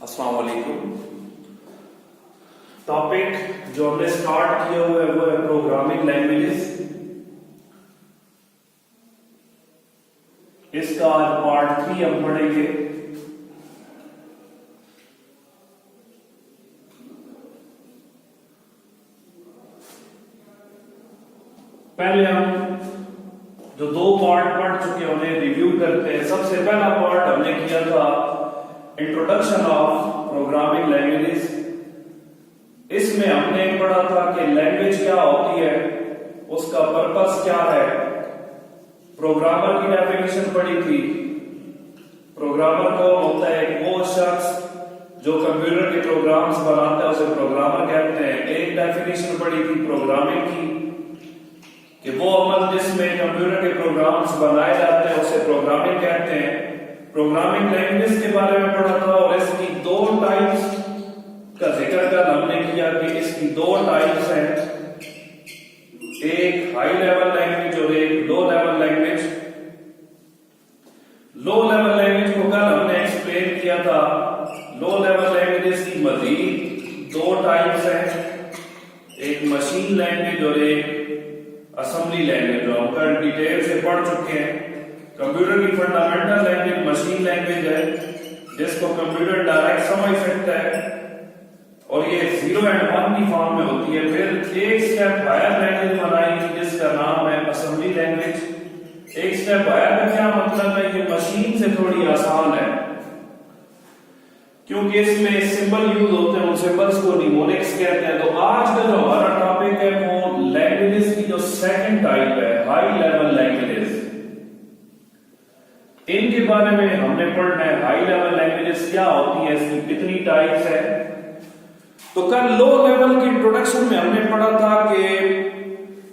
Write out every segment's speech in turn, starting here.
अस्सलाम वालेकुम। टॉपिक जो हमने स्टार्ट किया हुआ है वो है प्रोग्रामिंग लैंग्वेजेस। इसका आज पार्ट 3 हम पढ़ेंगे। पहले हम जो दो पार्ट पढ़ चुके हैं उन्हें रिव्यू करते हैं। सबसे पहला पार्ट हमने किया था इंट्रोडक्शन ऑफ प्रोग्रामिंग लैंग्वेजेस। इसमें हमने पढ़ा था कि लैंग्वेज क्या होती है, उसका पर्पस क्या है, प्रोग्रामर की डेफिनेशन पढ़ी थी। प्रोग्रामर कौन होता है? वो शख्स जो कंप्यूटर के प्रोग्राम्स बनाता है उसे प्रोग्रामर कहते हैं। एक डेफिनेशन पढ़ी थी प्रोग्रामिंग की कि वो अमल जिसमें कंप्यूटर के प्रोग्राम्स बनाए जाते हैं उसे प्रोग्रामिंग कहते हैं। प्रोग्रामिंग लैंग्वेज के बारे में पढ़ा था और इसकी दो टाइप्स का जिक्र कर हमने किया कि इसकी दो टाइप्स हैं, एक हाई लेवल लैंग्वेज और एक low level language. Low level language को कल हमने एक्सप्लेन किया था। लो लेवल लैंग्वेजेस की मजीद दो टाइप्स हैं, एक मशीन लैंग्वेज और एक असेंबली लैंग्वेज, जो हम कल डिटेल से पढ़ चुके हैं। कंप्यूटर की फंडामेंटल लैंग्वेज मशीन लैंग्वेज है जिसको कंप्यूटर डायरेक्ट समझ सकता है और ये 0 एंड 1 की फॉर्म में होती है। फिर एक स्टेप हायर लैंग्वेज बनाई थी जिसका नाम है असेंबली लैंग्वेज। एक स्टेप हायर का क्या मतलब है? ये मशीन से थोड़ी आसान है क्योंकि इसमें सिंबल यूज होते हैं, उन सिंबल्स को निमोनिक्स कहते हैं। तो आज का जो हमारा टॉपिक है वो लैंग्वेजेस की जो सेकंड टाइप है, हाई लेवल लैंग्वेजेस। इनके बारे में हमने पढ़ना है। हाई लेवल लैंग्वेजेस क्या होती है, इसकी कितनी टाइप्स है। तो कल लो लेवल की इंट्रोडक्शन में हमने पढ़ा था कि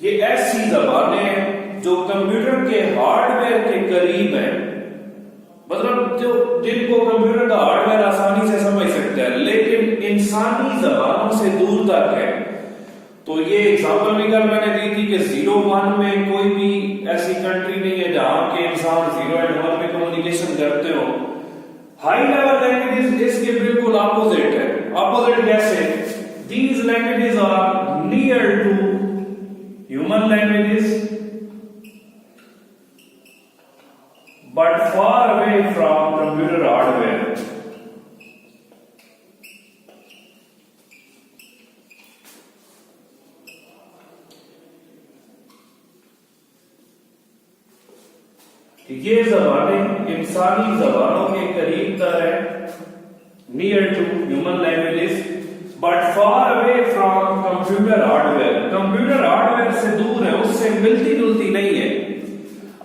ये ऐसी जबानें जो कंप्यूटर के हार्डवेयर के करीब है, मतलब जो जिनको कंप्यूटर का हार्डवेयर आसानी से समझ सकता है लेकिन इंसानी जबानों से दूर तक है। तो ये एग्जांपल भी कल मैंने दी थी कि 0-1 में कोई भी ऐसी कंट्री नहीं है जहां के इंसान 0 एंड 1 में कम्युनिकेशन करते हो। हाई लेवल लैंग्वेजेस इसके बिल्कुल ऑपोजिट है। ऑपोजिट कैसे? These languages are near to human languages but far away from computer hardware. ये जबानें इंसानी जबानों के करीब तर है, near to human languages but far away from computer hardware. Computer hardware से दूर है, उससे मिलती जुलती नहीं है।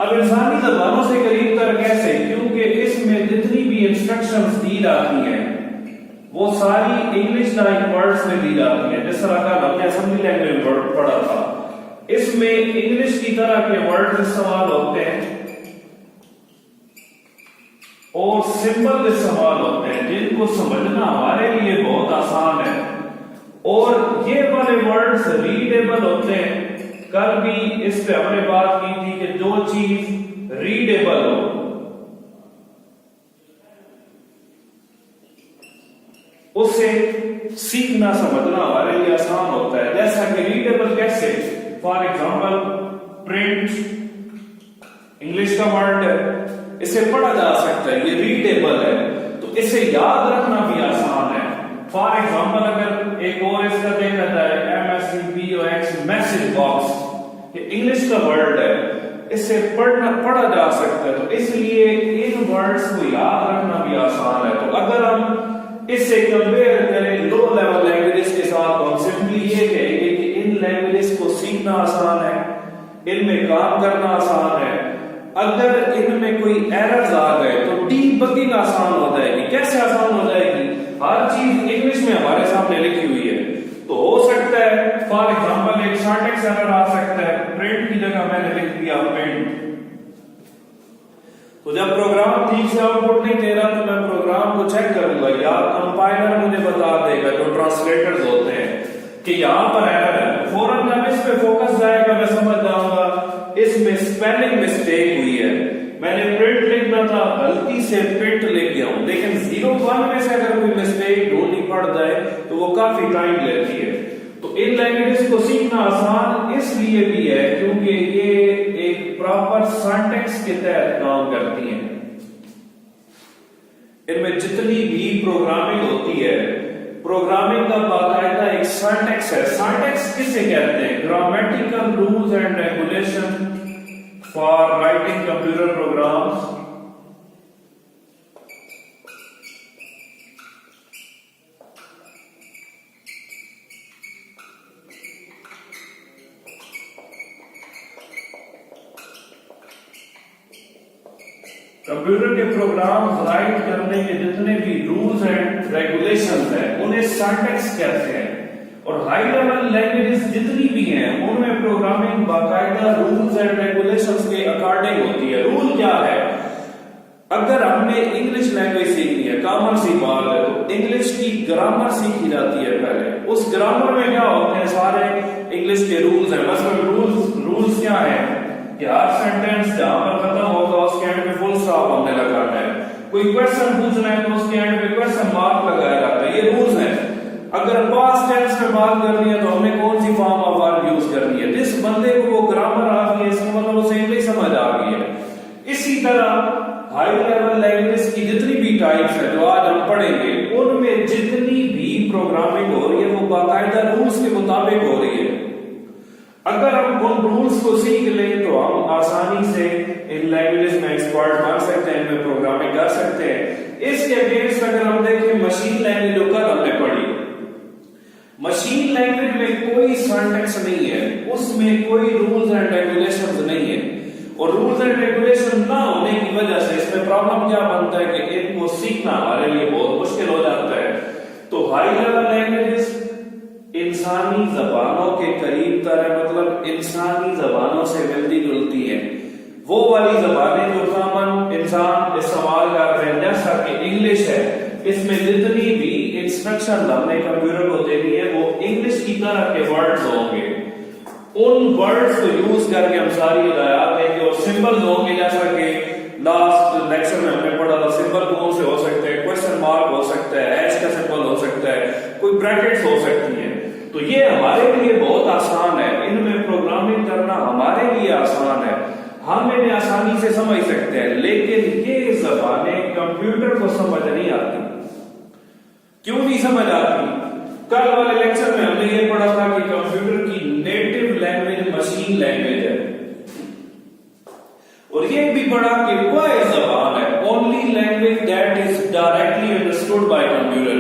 अब इंसानी जबानों से करीब तर कैसे? क्योंकि इसमें जितनी भी इंस्ट्रक्शंस दी जाती हैं वो सारी इंग्लिश लाइक वर्ड्स में दी जाती हैं। जिस तरह का हमने असेंबली लैंग्वेज वर्ड पढ़ा था, इसमें इंग्लिश की तरह के वर्ड्स इस्तेमाल होते हैं और सिंबल इस्तेमाल होते हैं जिनको समझना हमारे लिए बहुत आसान है। और ये वाले वर्ड्स रीडेबल होते हैं। कल भी इस पे हमने बात की थी कि जो चीज रीडेबल हो उसे सीखना समझना हमारे लिए आसान होता है। जैसा कि रीडेबल कैसे? फॉर एग्जांपल प्रिंट इंग्लिश का वर्ड है, इसे पढ़ा जा सकता है, ये रीडेबल है, तो इसे याद रखना भी आसान है। फॉर एग्जांपल अगर एक और इसका देखा जाए MSCBOX मैसेज बॉक्स, ये इंग्लिश का वर्ड है, इसे पढ़ा जा सकता है, तो इसलिए इन वर्ड्स को याद रखना भी आसान है। तो अगर हम इसे कंपेयर करें लो लेवल लैंग्वेजेस के साथ तो हम सिंपली ये कहेंगे कि इन लैंग्वेजेस को सीखना आसान है, इनमें काम करना आसान है। अगर इनमें कोई एरर्स आ गए तो डीबगिंग आसान हो जाएगी। कैसे आसान हो जाएगी? हर चीज इंग्लिश में हमारे सामने लिखी हुई है, तो हो सकता है फॉर एग्जांपल एक सिंटैक्स एरर आ सकता है, प्रिंट की जगह मैंने लिख दिया प्रिंट। तो जब प्रोग्राम ठीक से आउटपुट नहीं दे रहा तो मैं प्रोग्राम को चेक करूंगा या कंपाइलर मुझे बता देगा, जो ट्रांसलेटर्स होते हैं, कि यहां पर एरर है। फौरन जब इस पे फोकस जाएगा मैं समझ जाऊंगा इसमें स्पेलिंग मिस्टेक हुई है, मैंने प्रिंट लिखना था गलती से प्रिंट लिख गया हूं। लेकिन 0-1 में से अगर कोई लैंग्वेजेस पे ढूंढनी पड़ जाए तो वो काफी टाइम लेती है। तो इन लैंग्वेजेस को सीखना आसान इसलिए भी है क्योंकि ये एक प्रॉपर सिंटैक्स के तहत काम करती हैं। इनमें जितनी भी प्रोग्रामिंग होती है, प्रोग्रामिंग का बाकायदा एक सिंटैक्स है। सिंटैक्स किसे कहते हैं? Grammatical rules and regulation for writing computer programs. Computer के प्रोग्राम राइट करने के जितने भी रूल्स एंड रेगुलेशंस हैं उन्हें सिंटैक्स कहते हैं। और हाई लेवल लैंग्वेजेस जितनी भी हैं उनमें प्रोग्रामिंग बाकायदा रूल्स एंड रेगुलेशंस के अकॉर्डिंग होती है। रूल क्या है? अगर हमने इंग्लिश लैंग्वेज सीखनी है, कॉमन सी बात है, तो इंग्लिश की ग्रामर सीखी जाती है पहले। उस ग्रामर में क्या होते हैं? सारे इंग्लिश के रूल्स हैं। बस रूल्स क्या है कि हर सेंटेंस जहां पर खत्म होगा उसके एंड पे फुल स्टॉप हमने लगाना है। कोई क्वेश्चन पूछना है तो उसके एंड पे क्वेश्चन मार्क लगाया जाता है। ये रूल्स हैं। अगर पास्ट टेंस में बात करनी है तो हमने कौन सी फॉर्म ऑफ वर्ब यूज करनी है। जिस बंदे को वो ग्रामर आ गई है इसका मतलब उसे इंग्लिश समझ आ गई है। इसी तरह हाई लेवल लैंग्वेज की जितनी भी टाइप्स है जो आज हम पढ़ेंगे उनमें जितनी भी प्रोग्रामिंग हो रही है वो बाकायदा रूल्स के मुताबिक हो रही है। अगर हम उन रूल्स को सीख लें तो हम आसानी से इन लैंग्वेजेस में एक्सपर्ट बन सकते हैं, इनमें प्रोग्रामिंग कर सकते हैं। इसके अगेंस्ट अगर हम देखें मशीन लैंग्वेज जो कल हमने पढ़ी, मशीन लैंग्वेज में कोई सिंटैक्स नहीं है, उसमें कोई रूल्स एंड रेगुलेशंस नहीं है। और रूल्स एंड रेगुलेशन ना होने की वजह से इसमें प्रॉब्लम क्या बनता है कि इनको सीखना हमारे लिए बहुत मुश्किल हो जाता है। तो हाई लेवल लैंग्वेजेस इंसानी जबानों के करीब तरह, मतलब इंसानी जबानों से मिलती जुलती है। वो वाली जबानें जो कॉमन इंसान इस्तेमाल करते हैं, जैसा कि इंग्लिश है, इसमें जितनी भी इंस्ट्रक्शन हमने कंप्यूटर को देनी है वो इंग्लिश की तरह के वर्ड्स होंगे। उन वर्ड्स को यूज करके हम सारी हिदायत देंगे। और सिंबल्स होंगे, जैसा कि लास्ट लेक्चर में हमने पढ़ा था, सिंबल कौन से हो सकते हैं, क्वेश्चन मार्क हो सकता है, एच का सिंबल हो सकता है, कोई ब्रैकेट्स हो सकती है। तो ये हमारे लिए बहुत आसान है, इनमें प्रोग्रामिंग करना हमारे लिए आसान है, हम इन्हें आसानी से समझ सकते हैं। लेकिन ये जबानें कंप्यूटर को समझ नहीं आती। क्यों नहीं समझ आती? कल वाले लेक्चर में हमने ये पढ़ा था कि कंप्यूटर की नेटिव लैंग्वेज मशीन लैंग्वेज है। और ये भी पढ़ा कि वह जबान है only language that is directly understood by computer,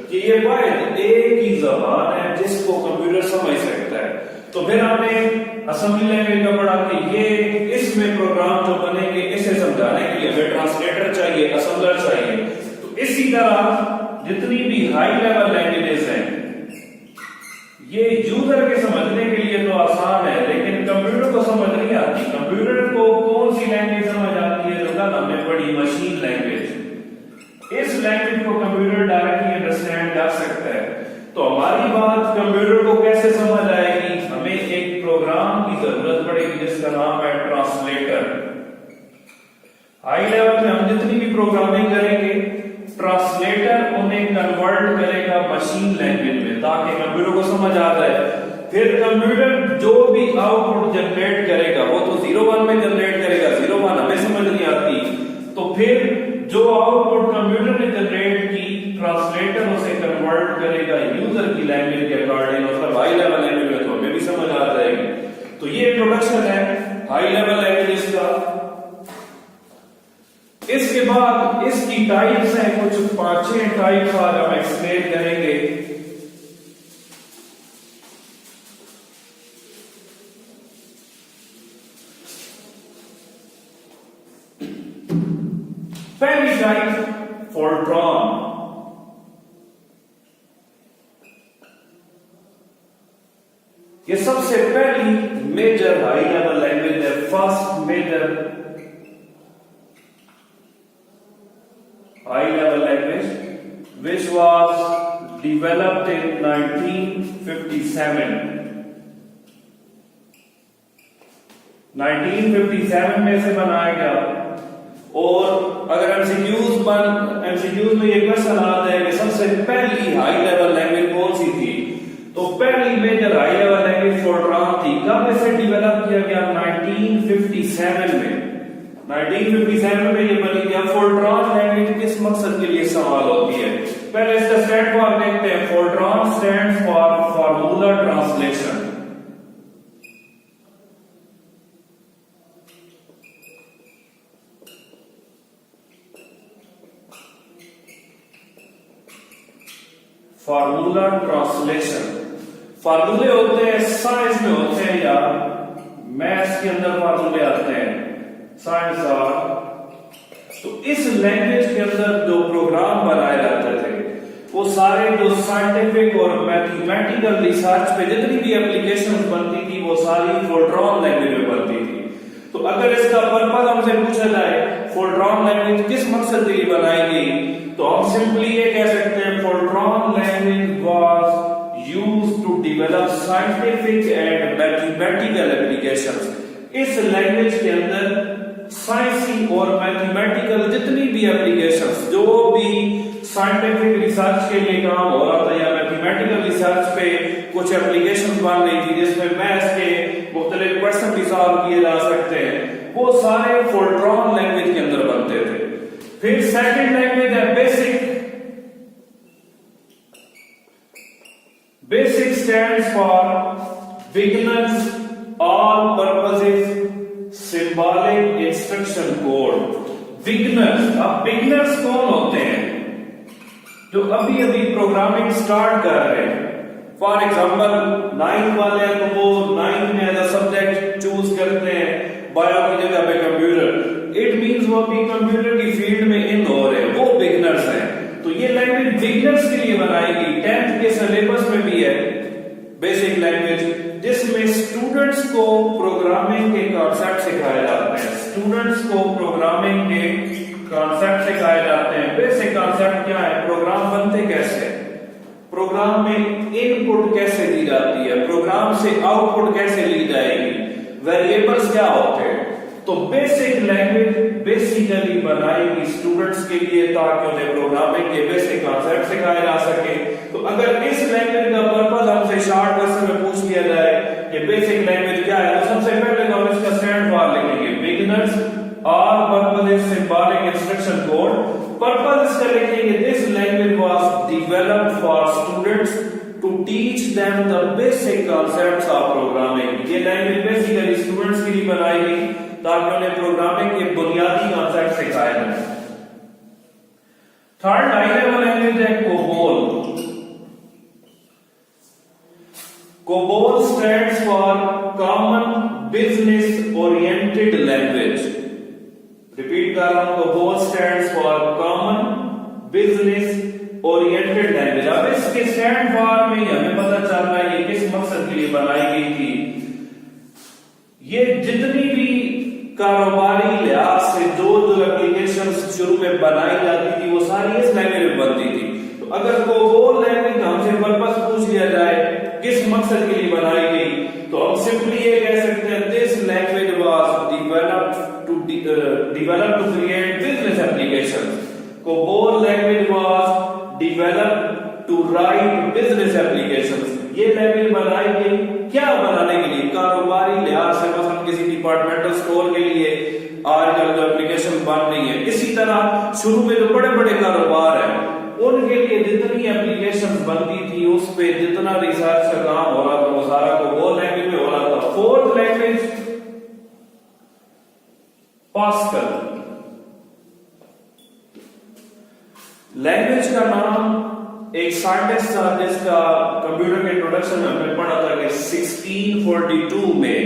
कि ये वाहिद एक ही जबान है जिसको कंप्यूटर समझ सकता है। तो फिर हमने असेंबली लैंग्वेज का पढ़ा कि ये इसमें प्रोग्राम जो बनेंगे इसे समझाने के लिए हमें ट्रांसलेटर चाहिए, असेंबलर चाहिए। तो इसी तरह जितनी भी हाई लेवल लैंग्वेजेस हैं ये यूजर के समझने के लिए तो आसान है, लेकिन कंप्यूटर को समझ नहीं आती। कंप्यूटर को कौन सी लैंग्वेज समझ आती है? जो कल हमने पढ़ी, मशीन लैंग्वेज। इस लैंग्वेज को कंप्यूटर डायरेक्टली अंडरस्टैंड कर सकता है। तो हमारी बात कंप्यूटर को कैसे समझ आएगी? हमें एक प्रोग्राम की जरूरत पड़ेगी जिसका नाम है ट्रांसलेटर। हाई लेवल में हम जितनी भी प्रोग्रामिंग करेंगे, ट्रांसलेटर उन्हें कन्वर्ट करेगा मशीन लैंग्वेज में ताकि कंप्यूटर को समझ आ जाए। फिर कंप्यूटर जो भी आउटपुट जनरेट करेगा वो तो 0-1 में जनरेट करेगा, 0-1 हमें समझ नहीं आती। तो फिर जो आउटपुट कंप्यूटर ने जनरेट की, ट्रांसलेटर उसे कन्वर्ट करेगा यूजर की लैंग्वेज के अकॉर्डिंग, मतलब हाई लेवल लैंग्वेज में तो हमें भी समझ आ जाएगी। तो ये इंट्रोडक्शन है हाई लेवल लैंग्वेजेस का। इसके बाद इसकी टाइप्स हैं, कुछ 5-6 टाइप्स आज हम एक्सप्लेन करेंगे। पहली टाइप फोर्ट्रॉन। ये सबसे पहली मेजर हाई लेवल लैंग्वेज है, first major high level language which was developed in 1957 में से बनाया गया। और अगर एमसीक्यूज में ये क्वेश्चन आता है कि सबसे हाई लेवल लैंग्वेज कौन सी थी? तो पहली major high level language Fortran थी। कब इसे डेवलप किया गया? 1957 में। 1957 में ये बनी थी। अब फोर्ट्रान लैंग्वेज किस मकसद के लिए इस्तेमाल होती है? पहले इसका स्टैंड फॉर देखते हैं। Fortran stands for formula translation. Formula translation. फार्मूले होते हैं साइंस में होते हैं या मैथ्स के अंदर फार्मूले आते हैं, साइंस और। तो इस लैंग्वेज के अंदर जो प्रोग्राम बनाए जाते थे वो सारे जो साइंटिफिक और मैथमेटिकल रिसर्च पे जितनी भी एप्लीकेशन बनती थी वो सारी फोर्ट्रान लैंग्वेज में बनती थी। तो अगर इसका पर्पस हमसे पूछा जाए फोर्ट्रान लैंग्वेज किस मकसद के लिए बनाई गई, तो हम सिंपली ये कह सकते हैं Fortran language was used to develop scientific and mathematical applications. इस लैंग्वेज के अंदर साइंसी और मैथमेटिकल जितनी भी एप्लीकेशंस, जो भी साइंटिफिक रिसर्च के लिए काम हो रहा था या मैथमेटिकल रिसर्च पे कुछ एप्लीकेशन बन रही थी जिसमें मैथ्स के मुख्तलिफ क्वेश्चन भी सॉल्व किए जा सकते हैं, वो सारे फोर्ट्रान लैंग्वेज के अंदर बनते थे। फिर सेकंड लैंग्वेज है basic. Basic stands for beginners all purposes symbolic instruction code. Beginners, अब बिगिनर्स कौन होते हैं? जो अभी अभी प्रोग्रामिंग स्टार्ट कर रहे हैं। फॉर एग्जाम्पल 9th वाले हैं तो वो 9th में एज अ सब्जेक्ट चूज करते हैं बायो की जगह पे कंप्यूटर। इट मींस वो अभी कंप्यूटर की फील्ड में इन हो रहे हैं, वो बिगिनर्स हैं। तो ये लैंग्वेज बिगिनर्स के लिए बनाई गई। 10th के सिलेबस में भी है बेसिक लैंग्वेज, जिसमें स्टूडेंट्स को प्रोग्रामिंग के कॉन्सेप्ट सिखाए जाते हैं। स्टूडेंट्स को प्रोग्रामिंग के कॉन्सेप्ट सिखाए जाते हैं। बेसिक कॉन्सेप्ट क्या है? प्रोग्राम बनते कैसे, प्रोग्राम में इनपुट कैसे दी जाती है, प्रोग्राम से आउटपुट कैसे ली जाएगी, वेरिएबल्स क्या होते हैं। तो बेसिक लैंग्वेज बेसिकली बनाएगी स्टूडेंट्स के लिए ताकि उन्हें प्रोग्रामिंग के बेसिक कॉन्सेप्ट सिखाए जा सके। तो अगर इस लैंग्वेज का पर्पस हमसे शॉर्ट क्वेश्चन में पूछ लिया जाए कि बेसिक लैंग्वेज क्या है, तो सबसे पहले तो हम इसका स्टैंड फॉर लिखेंगे beginners all purposes symbolic instruction code. Purpose इसका लिखेंगे this language was developed for students to teach them the basic concepts of programming. ये लैंग्वेज बेसिकली स्टूडेंट्स के लिए बनाई गई ताकि उन्हें प्रोग्रामिंग के बुनियादी कॉन्सेप्ट सिखाए जाएं। थर्ड हाई लेवल लैंग्वेज है COBOL. COBOL stands for common business oriented language. Repeat कर रहा हूं, COBOL stands for common business oriented language. अब इसके स्टैंड फॉर में हमें पता चल रहा है ये किस मकसद के लिए बनाई गई थी। ये जितनी भी कारोबारी लिहाज से जो एप्लीकेशन शुरू में बनाई जाती थी वो सारी इस लैंग्वेज में बनती थी। तो अगर कोबोल लैंग्वेज हमसे पर्पस पूछ लिया जाए किस मकसद के लिए बनाई गई, तो हम सिंपली ये कह सकते हैं this language was developed to create business applications. COBOL language was developed to write business applications. ये लैंग्वेज बनाई गई क्या बनाने के लिए? कारोबारी लिहाज से, मतलब किसी डिपार्टमेंटल स्टोर के लिए आजकल जो एप्लीकेशन बन रही है, इसी तरह शुरू में जो बड़े बड़े कारोबार है उनके लिए जितनी एप्लीकेशन बनती थी उस पे जितना रिसर्च का काम हो रहा था वो सारा कोबोल लैंग्वेज में हो रहा था। Fourth language pascal. लैंग्वेज का नाम एक साइंटिस्ट था जिसका कंप्यूटर के इंट्रोडक्शन में हमने पढ़ा था कि 1642 में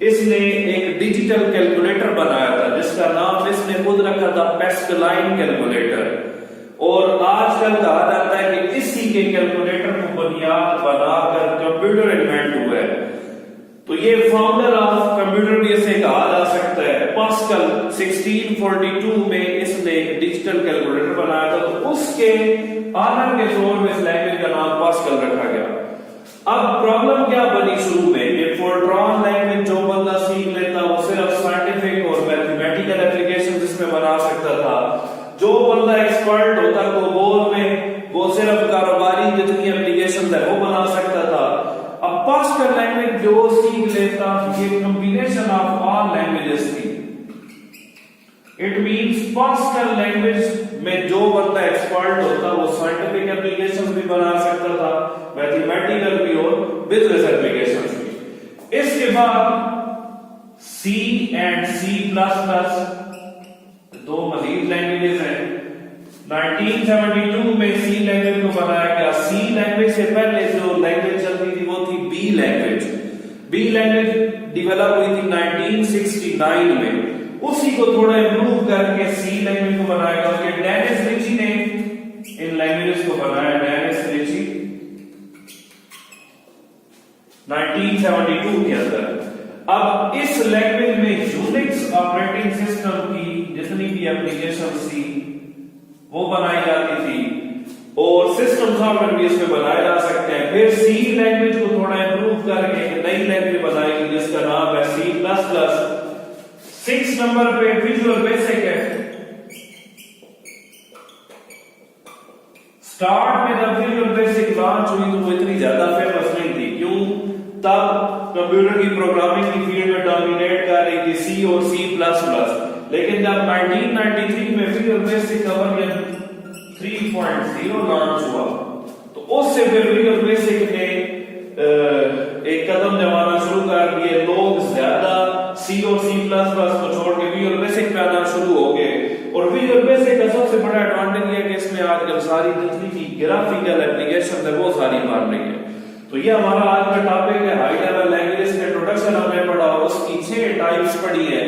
इसने एक डिजिटल कैलकुलेटर बनाया था जिसका नाम इसने खुद रखा था पैस्कलाइन कैलकुलेटर। और आजकल कहा जाता है कि इसी के कैलकुलेटर को बुनियाद बनाकर कंप्यूटर इन्वेंट हुआ है। तो ये फाउंडर ऑफ कंप्यूटर भी इसे कहा जा सकता है। पास्कल 1642 में इसने एक डिजिटल कैलकुलेटर बनाया था, तो उसके आनंद के तौर में इस लैंग्वेज का नाम पास्कल रखा गया। अब प्रॉब्लम क्या बनी शुरू में कि फोर्ट्रान लैंग्वेज जो बंदा सीख लेता वो सिर्फ साइंटिफिक और मैथमेटिकल एप्लीकेशन इसमें बना सकता था। जो बंदा एक्सपर्ट होता कोबोल में वो सिर्फ कारोबारी जितनी एप्लीकेशन है वो बना सकता था। अब पास्कल लैंग्वेज जो सीख लेता, ये कॉम्बिनेशन ऑफ ऑल लैंग्वेजेस थी। इट मींस पास्कल लैंग्वेज में जो बंदा एक्सपर्ट होता वो साइंटिफिक एप्लीकेशंस भी बना सकता था, मैथमेटिकल भी और बिजनेस एप्लीकेशंस भी। इसके बाद सी एंड सी प्लस प्लस दो मजीद लैंग्वेजेस हैं। 1972 में सी लैंग्वेज को बनाया गया। सी लैंग्वेज से पहले जो लैंग्वेज चलती थी वो थी B language. B language develop हुई थी 1969 में। उसी को थोड़ा इम्प्रूव करके सी लैंग्वेज को बनाया गया। उसके डेनिस रिची ने इन लैंग्वेजेस को बनाया। डेनिस रिची 1972 के अंदर। अब इस लैंग्वेज में यूनिक्स ऑपरेटिंग सिस्टम की जितनी भी एप्लीकेशन थी वो बनाई जाती थी और सिस्टम सॉफ्टवेयर भी इसमें बनाए जा सकते हैं। फिर सी लैंग्वेज को थोड़ा इम्प्रूव करके एक नई लैंग्वेज बनाई गई जिसका नाम है सी प्लस प्लस। 6 नंबर पे विजुअल बेसिक है। स्टार्ट में जब विजुअल बेसिक लॉन्च हुई तो वो इतनी ज्यादा फेमस नहीं थी। क्यों? तब कंप्यूटर की प्रोग्रामिंग की फील्ड में डोमिनेट कर रही थी सी और सी प्लस प्लस। लेकिन जब 1993 में विजुअल बेसिक का वर्जन 3.0 लॉन्च हुआ तो उससे फिर विजुअल बेसिक ने एक कदम जमाना शुरू कर दिए। लोग ज्यादा सी और सी प्लस प्लस को छोड़ के विजुअल बेसिक पे आना शुरू हो गए। और विजुअल बेसिक का सबसे बड़ा एडवांटेज है कि इसमें आजकल सारी जितनी भी ग्राफिकल एप्लीकेशन है वो सारी मान रही है। तो ये हमारा आज का टॉपिक है। हाई लेवल लैंग्वेज का इंट्रोडक्शन हमने पढ़ा, उसकी 6 टाइप्स पढ़ी है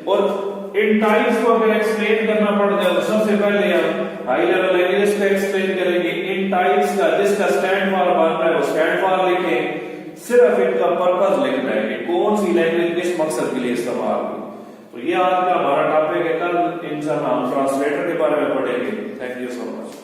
और इन टाइप्स को अगर एक्सप्लेन करना पड़ जाए तो सबसे पहले हम हाई लेवल लैंग्वेज को एक्सप्लेन करेंगे। इन टाइप्स का जिसका स्टैंड फॉर बन रहा है वो स्टैंड फॉर लिखें। सिर्फ इनका पर्पस लिखना है कि कौन सी लैंग्वेज किस मकसद के लिए इस्तेमाल हुई। तो ये आज का हमारा टॉपिक है। कल इंशाल्लाह हम ट्रांसलेटर के बारे में पढ़ेंगे। Thank you so much.